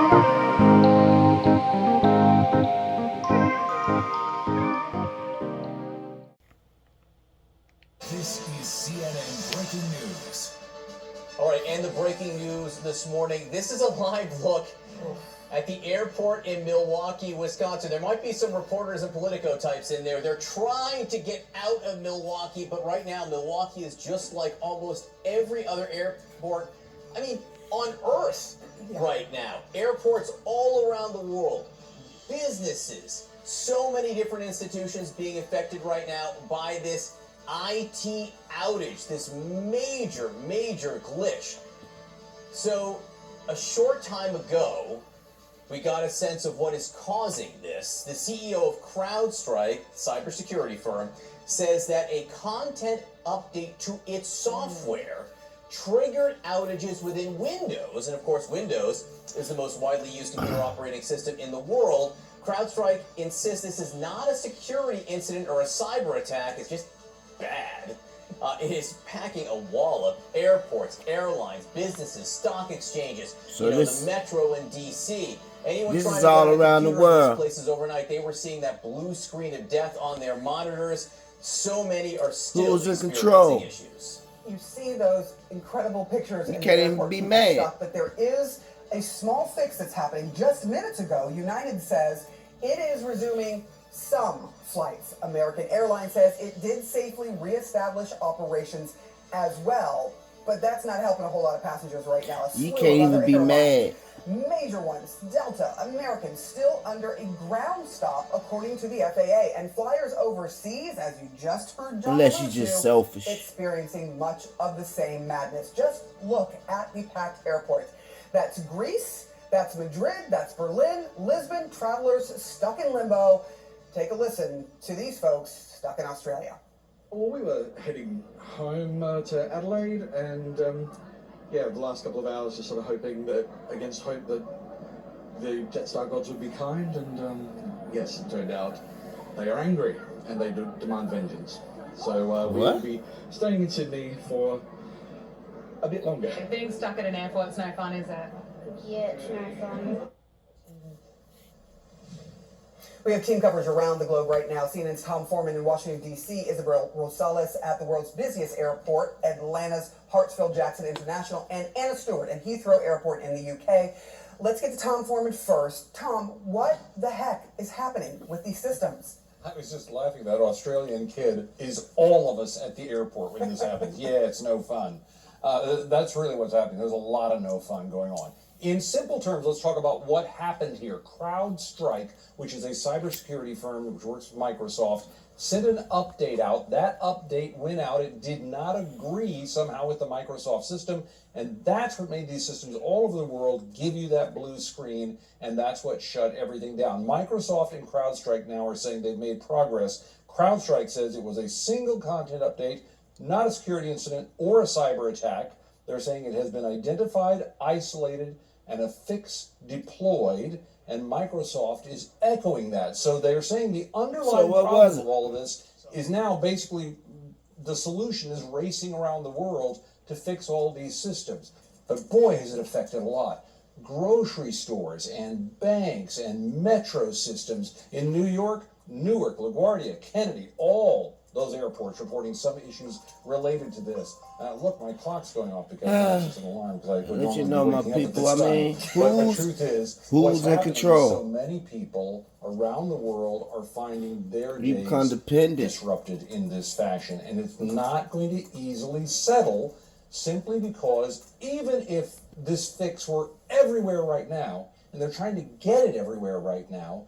This is CNN Breaking News. All right, and the breaking news this morning. This is a live look at the airport in Milwaukee, Wisconsin. There might be some reporters and Politico types in there. They're trying to get out of Milwaukee, but right now Milwaukee is just like almost every other airport, on Earth right now. Airports all around the world, businesses, so many different institutions being affected right now by this IT outage, this major glitch. So a short time ago, we got a sense of what is causing this. The CEO of CrowdStrike, cybersecurity firm, says that a content update to its software triggered outages within Windows. And of course, Windows is the most widely used computer operating system in the world. CrowdStrike insists this is not a security incident or a cyber attack. It's just bad. It is packing a wallop. Airports, airlines, businesses, stock exchanges, the metro in DC. Anyone this trying is to all get a around the computer in world. these places overnight, they were seeing that blue screen of death on their monitors. So many are still experiencing control? issues. You see those incredible pictures. You in can't the even airport, be people mad. stuck, but there is a small fix that's happening. Just minutes ago, United says it is resuming some flights. American Airlines says it did safely reestablish operations as well, but that's not helping a whole lot of passengers right now. You can't even be mad. Major ones, Delta, American, still under a ground stop according to the FAA, and flyers overseas, as you just heard John Unless you're just selfish. experiencing much of the same madness. Just look at the packed airports. That's Greece, that's Madrid, that's Berlin, Lisbon, travelers stuck in limbo. Take a listen to these folks stuck in Australia. Well, we were heading home to Adelaide, and the last couple of hours just sort of hoping that, against hope, that the Jetstar gods would be kind, and yes, it turned out they are angry and they demand vengeance. So we will be staying in Sydney for a bit longer. Being stuck at an airport's no fun, is it? Yeah, it's no fun. We have team coverage around the globe right now. CNN's Tom Foreman in Washington, D.C., Isabel Rosales at the world's busiest airport, Atlanta's Hartsfield-Jackson International, and Anna Stewart at Heathrow Airport in the U.K. Let's get to Tom Foreman first. Tom, what the heck is happening with these systems? I was just laughing. That Australian kid is all of us at the airport when this happens. Yeah, it's no fun. That's really what's happening. There's a lot of no fun going on. In simple terms, let's talk about what happened here. CrowdStrike, which is a cybersecurity firm which works with Microsoft, sent an update out. That update went out. It did not agree somehow with the Microsoft system, and that's what made these systems all over the world give you that blue screen, and that's what shut everything down. Microsoft and CrowdStrike now are saying they've made progress. CrowdStrike says it was a single content update, not a security incident or a cyber attack. They're saying it has been identified, isolated, and a fix deployed, and Microsoft is echoing that. So they're saying the underlying problem of all of this is now basically the solution is racing around the world to fix all these systems. But boy, has it affected a lot. Grocery stores and banks and metro systems in New York, Newark, LaGuardia, Kennedy, all those airports reporting some issues related to this. Look, my clock's going off because it's an alarm. Let you know, my people. But the truth is, what's in happening control? is so many people around the world are finding their days become dependent, disrupted in this fashion, and it's not going to easily settle simply because even if this fix were everywhere right now, and they're trying to get it everywhere right now,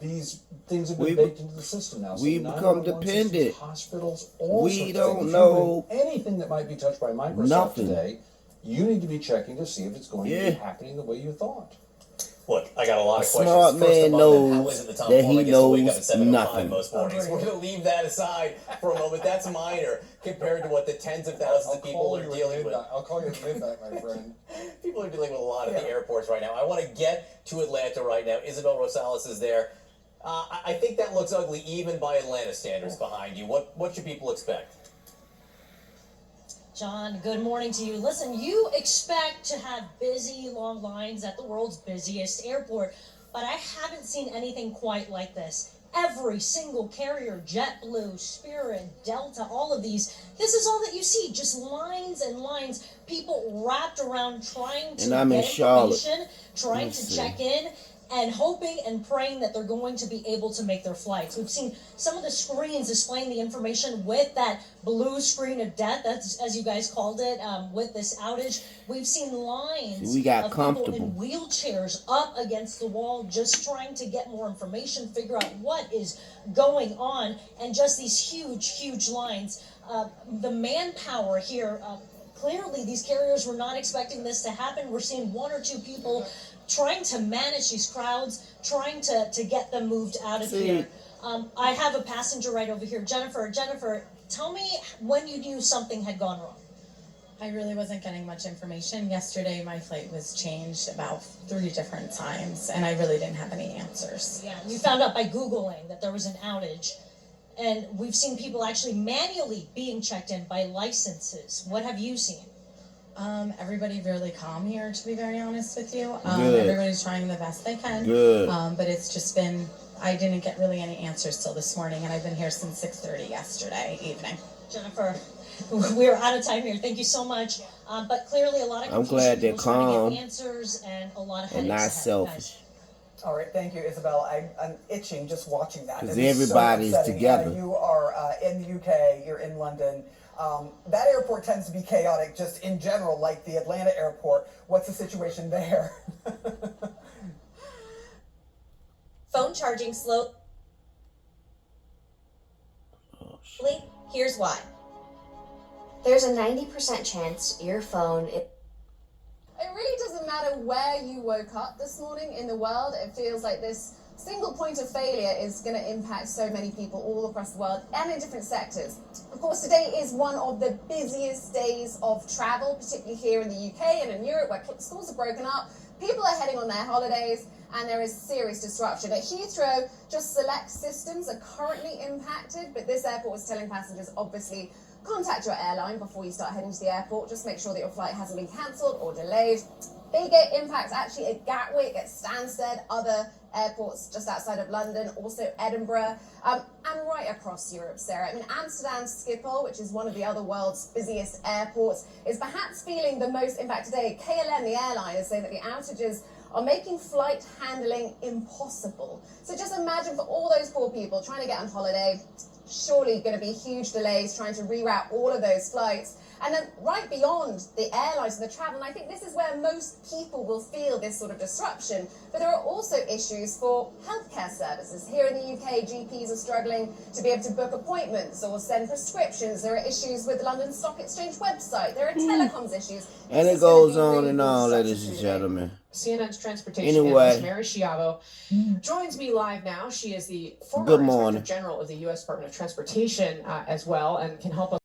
these things have been baked into the system now. So we become dependent. Systems, hospitals, all we sorts don't of things. know Anything that might be touched by Microsoft today, you need to be checking to see if it's going to be happening the way you thought. Look, I got a lot of questions. Smart man knows that he knows nothing. Most mornings. We're going to leave that aside for a moment. That's minor compared to what the tens of thousands of people are dealing with. I'll call you at midnight, my friend. People are dealing with a lot at the airports right now. I want to get to Atlanta right now. Isabel Rosales is there. I think that looks ugly even by Atlanta standards behind you. What should people expect? John, good morning to you. Listen, you expect to have busy, long lines at the world's busiest airport, but I haven't seen anything quite like this. Every single carrier, JetBlue, Spirit, Delta, all of these, this is all that you see, just lines and lines, people wrapped around trying to get information, trying to check in, and hoping and praying that they're going to be able to make their flights. We've seen some of the screens displaying the information with that blue screen of death, that's, as you guys called it, with this outage. We've seen lines of people in wheelchairs up against the wall just trying to get more information, figure out what is going on, and just these huge, huge lines. The manpower here, clearly these carriers were not expecting this to happen. We're seeing one or two people trying to manage these crowds, trying to get them moved out of here. I have a passenger right over here. Jennifer, tell me when you knew something had gone wrong. I really wasn't getting much information. Yesterday, my flight was changed about 3 different times, and I really didn't have any answers. Yeah, you found out by Googling that there was an outage, and we've seen people actually manually being checked in by licenses. What have you seen? Everybody really calm here, to be very honest with you. Everybody's trying the best they can. But it's just been, I didn't get really any answers till this morning, and I've been here since 6:30 yesterday evening. Jennifer, we're out of time here. Thank you so much. But clearly a lot of confusion. I'm glad they're calm answers and a lot of and not selfish. All right, thank you, Isabel. I'm itching just watching that. Because everybody's together. You are in the UK, you're in London. That airport tends to be chaotic just in general, like the Atlanta airport. What's the situation there? Phone charging slow. Here's why. There's a 90% chance your phone... It really doesn't matter where you woke up this morning in the world. It feels like this single point of failure is going to impact so many people all across the world and in different sectors. Of course, today is one of the busiest days of travel, particularly here in the UK and in Europe, where schools are broken up. People are heading on their holidays, and there is serious disruption. At Heathrow, just select systems are currently impacted, but this airport was telling passengers, obviously, contact your airline before you start heading to the airport. Just make sure that your flight hasn't been cancelled or delayed. Bigger impacts actually at Gatwick, at Stansted, other airports just outside of London, also Edinburgh, and right across Europe, Sarah. I mean, Amsterdam Schiphol, which is one of the other world's busiest airports, is perhaps feeling the most impact today. KLM, the airline, is saying that the outages are making flight handling impossible. So just imagine for all those poor people trying to get on holiday, surely going to be huge delays trying to reroute all of those flights. And then right beyond the airlines and the travel, and I think this is where most people will feel this sort of disruption, but there are also issues for healthcare services. Here in the UK, GPs are struggling to be able to book appointments or send prescriptions. There are issues with the London Stock Exchange website. There are telecoms issues. And it goes on and on, ladies and gentlemen. CNN's transportation analyst Mary Schiavo joins me live now. She is the former Inspector General of the U.S. Department of Transportation as well, and can help us